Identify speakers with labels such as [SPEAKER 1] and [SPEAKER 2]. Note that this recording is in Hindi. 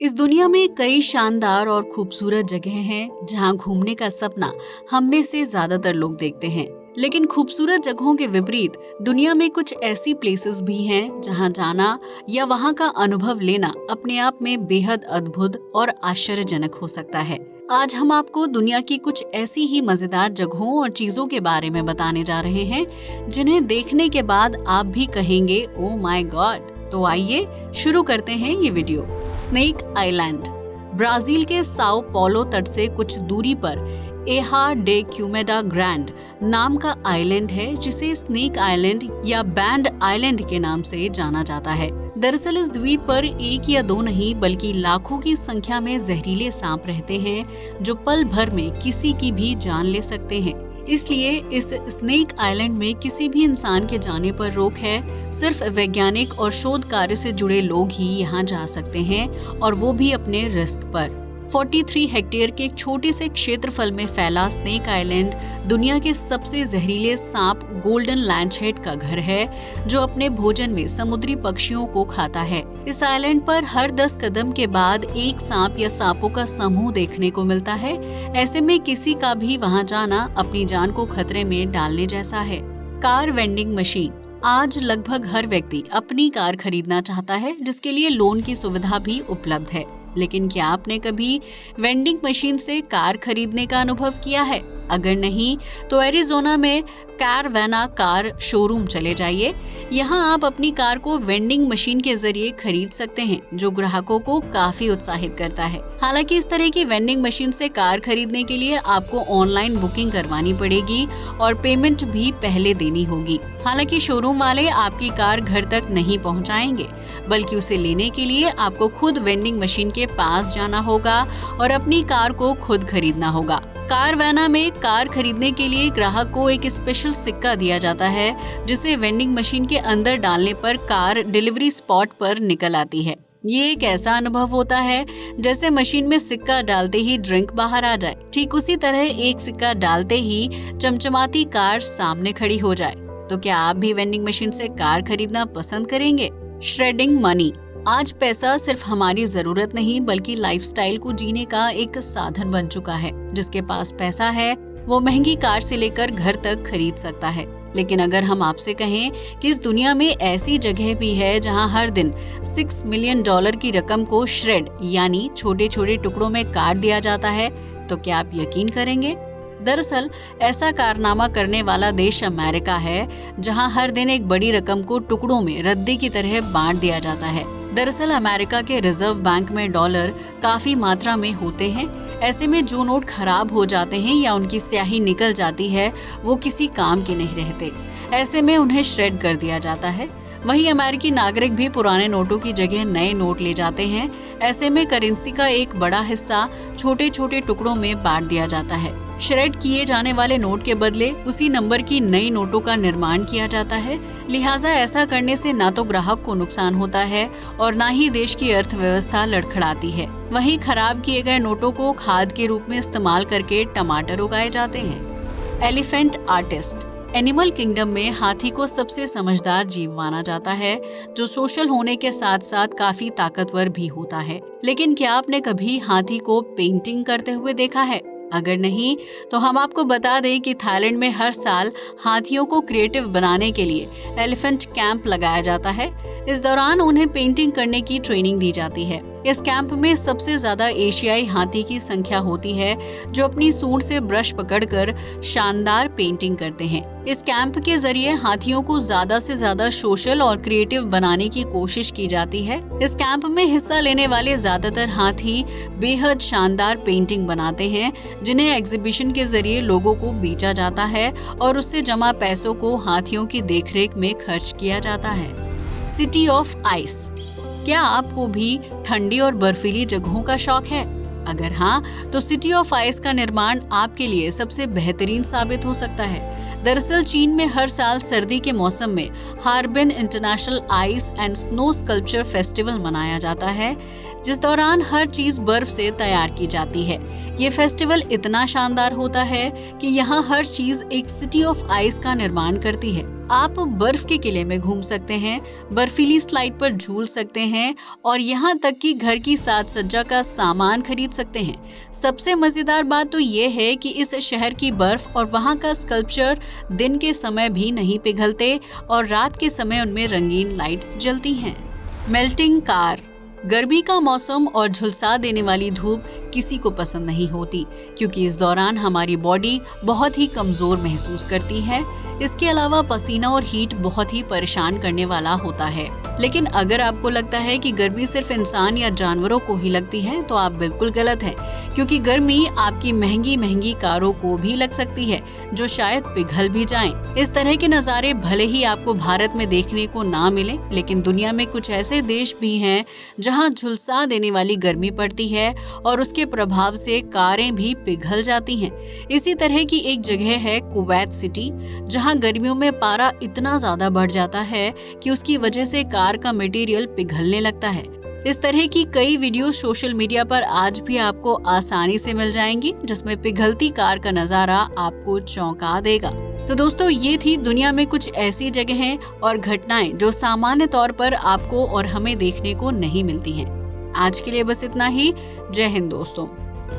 [SPEAKER 1] इस दुनिया में कई शानदार और खूबसूरत जगह हैं जहां घूमने का सपना हम में से ज्यादातर लोग देखते हैं। लेकिन खूबसूरत जगहों के विपरीत दुनिया में कुछ ऐसी प्लेसेस भी हैं जहां जाना या वहां का अनुभव लेना अपने आप में बेहद अद्भुत और आश्चर्यजनक हो सकता है। आज हम आपको दुनिया की कुछ ऐसी ही मजेदार जगहों और चीजों के बारे में बताने जा रहे हैं जिन्हें देखने के बाद आप भी कहेंगे ओह माय गॉड। तो आइए शुरू करते हैं ये वीडियो। स्नेक आइलैंड ब्राजील के साओ पौलो तट से कुछ दूरी पर एहा डे क्यूमेडा ग्रैंड नाम का आइलैंड है, जिसे स्नेक आइलैंड या बैंड आइलैंड के नाम से जाना जाता है। दरअसल इस द्वीप पर एक या दो नहीं बल्कि लाखों की संख्या में जहरीले सांप रहते हैं जो पल भर में किसी की भी जान ले सकते हैं। इसलिए इस स्नेक आइलैंड में किसी भी इंसान के जाने पर रोक है। सिर्फ वैज्ञानिक और शोध कार्य से जुड़े लोग ही यहाँ जा सकते हैं और वो भी अपने रिस्क पर। 43 हेक्टेयर के एक छोटे से क्षेत्रफल में फैला स्नेक आइलैंड दुनिया के सबसे जहरीले सांप गोल्डन लैंचहेड का घर है, जो अपने भोजन में समुद्री पक्षियों को खाता है। इस आइलैंड पर हर 10 कदम के बाद एक सांप या सांपों का समूह देखने को मिलता है। ऐसे में किसी का भी वहां जाना अपनी जान को खतरे में डालने जैसा है। कार वेंडिंग मशीन आज लगभग हर व्यक्ति अपनी कार खरीदना चाहता है, जिसके लिए लोन की सुविधा भी उपलब्ध है। लेकिन क्या आपने कभी वेंडिंग मशीन से कार खरीदने का अनुभव किया है? अगर नहीं तो एरिज़ोना में कैरवाना कार शोरूम चले जाइए। यहाँ आप अपनी कार को वेंडिंग मशीन के जरिए खरीद सकते हैं, जो ग्राहकों को काफी उत्साहित करता है। हालांकि इस तरह की वेंडिंग मशीन से कार खरीदने के लिए आपको ऑनलाइन बुकिंग करवानी पड़ेगी और पेमेंट भी पहले देनी होगी। हालांकि शोरूम वाले आपकी कार घर तक नहीं पहुँचाएंगे, बल्कि उसे लेने के लिए आपको खुद वेंडिंग मशीन के पास जाना होगा और अपनी कार को खुद खरीदना होगा। कारवाना में कार खरीदने के लिए ग्राहक को एक स्पेशल सिक्का दिया जाता है, जिसे वेंडिंग मशीन के अंदर डालने पर कार डिलीवरी स्पॉट पर निकल आती है। ये एक ऐसा अनुभव होता है जैसे मशीन में सिक्का डालते ही ड्रिंक बाहर आ जाए। ठीक उसी तरह एक सिक्का डालते ही चमचमाती कार सामने खड़ी हो जाए। तो क्या आप भी वेंडिंग मशीन से कार खरीदना पसंद करेंगे? श्रेडिंग मनी आज पैसा सिर्फ हमारी जरूरत नहीं बल्कि लाइफस्टाइल को जीने का एक साधन बन चुका है। जिसके पास पैसा है वो महंगी कार से लेकर घर तक खरीद सकता है। लेकिन अगर हम आपसे कहें कि इस दुनिया में ऐसी जगह भी है जहां हर दिन $6 मिलियन की रकम को श्रेड यानी छोटे छोटे टुकड़ों में काट दिया जाता है, तो क्या आप यकीन करेंगे? दरअसल ऐसा कारनामा करने वाला देश अमेरिका है, जहां हर दिन एक बड़ी रकम को टुकड़ों में रद्दी की तरह बांट दिया जाता है। दरअसल अमेरिका के रिजर्व बैंक में डॉलर काफी मात्रा में होते हैं। ऐसे में जो नोट खराब हो जाते हैं या उनकी स्याही निकल जाती है, वो किसी काम के नहीं रहते। ऐसे में उन्हें श्रेड कर दिया जाता है। वहीं अमेरिकी नागरिक भी पुराने नोटों की जगह नए नोट ले जाते हैं। ऐसे में करेंसी का एक बड़ा हिस्सा छोटे छोटे टुकड़ों में बांट दिया जाता है। श्रेड किए जाने वाले नोट के बदले उसी नंबर की नई नोटों का निर्माण किया जाता है। लिहाजा ऐसा करने से ना तो ग्राहक को नुकसान होता है और ना ही देश की अर्थव्यवस्था लड़खड़ाती है। वहीं खराब किए गए नोटों को खाद के रूप में इस्तेमाल करके टमाटर उगाए जाते हैं। एलिफेंट आर्टिस्ट एनिमल किंगडम में हाथी को सबसे समझदार जीव माना जाता है, जो सोशल होने के साथ साथ काफी ताकतवर भी होता है। लेकिन क्या आपने कभी हाथी को पेंटिंग करते हुए देखा है? अगर नहीं तो हम आपको बता दें कि थाईलैंड में हर साल हाथियों को क्रिएटिव बनाने के लिए एलिफेंट कैंप लगाया जाता है। इस दौरान उन्हें पेंटिंग करने की ट्रेनिंग दी जाती है। इस कैंप में सबसे ज्यादा एशियाई हाथी की संख्या होती है, जो अपनी सूंड से ब्रश पकड़कर शानदार पेंटिंग करते हैं। इस कैंप के जरिए हाथियों को ज्यादा से ज्यादा सोशल और क्रिएटिव बनाने की कोशिश की जाती है। इस कैंप में हिस्सा लेने वाले ज्यादातर हाथी बेहद शानदार पेंटिंग बनाते हैं, जिन्हें एग्जीबिशन के जरिए लोगों को बेचा जाता है और उससे जमा पैसों को हाथियों की देखरेख में खर्च किया जाता है। सिटी ऑफ आइस क्या आपको भी ठंडी और बर्फीली जगहों का शौक है? अगर हाँ तो सिटी ऑफ आइस का निर्माण आपके लिए सबसे बेहतरीन साबित हो सकता है। दरअसल चीन में हर साल सर्दी के मौसम में Harbin international ice and snow sculpture festival मनाया जाता है, जिस दौरान हर चीज बर्फ से तैयार की जाती है। ये फेस्टिवल इतना शानदार होता है कि यहाँ हर चीज एक सिटी ऑफ आइस का निर्माण करती है। आप बर्फ के किले में घूम सकते हैं, बर्फीली स्लाइड पर झूल सकते हैं और यहाँ तक कि घर की साज सज्जा का सामान खरीद सकते हैं। सबसे मजेदार बात तो ये है कि इस शहर की बर्फ और वहाँ का स्कल्पचर दिन के समय भी नहीं पिघलते और रात के समय उनमें रंगीन लाइट्स जलती हैं। Melting car. गर्मी का मौसम और झुलसा देने वाली धूप किसी को पसंद नहीं होती, क्योंकि इस दौरान हमारी बॉडी बहुत ही कमजोर महसूस करती है। इसके अलावा पसीना और हीट बहुत ही परेशान करने वाला होता है। लेकिन अगर आपको लगता है कि गर्मी सिर्फ इंसान या जानवरों को ही लगती है तो आप बिल्कुल गलत हैं, क्योंकि गर्मी आपकी महंगी महंगी कारों को भी लग सकती है, जो शायद पिघल भी जाएं। इस तरह के नज़ारे भले ही आपको भारत में देखने को ना मिले, लेकिन दुनिया में कुछ ऐसे देश भी हैं जहां झुलसा देने वाली गर्मी पड़ती है और उसके प्रभाव से कारें भी पिघल जाती हैं। इसी तरह की एक जगह है कुवैत सिटी, जहां गर्मियों में पारा इतना ज्यादा बढ़ जाता है कि उसकी वजह से कार का मटेरियल पिघलने लगता है। इस तरह की कई वीडियो सोशल मीडिया पर आज भी आपको आसानी से मिल जाएंगी, जिसमें पिघलती कार का नजारा आपको चौंका देगा। तो दोस्तों, ये थी दुनिया में कुछ ऐसी जगहें और घटनाएं जो सामान्य तौर पर आपको और हमें देखने को नहीं मिलती हैं। आज के लिए बस इतना ही। जय हिंद दोस्तों।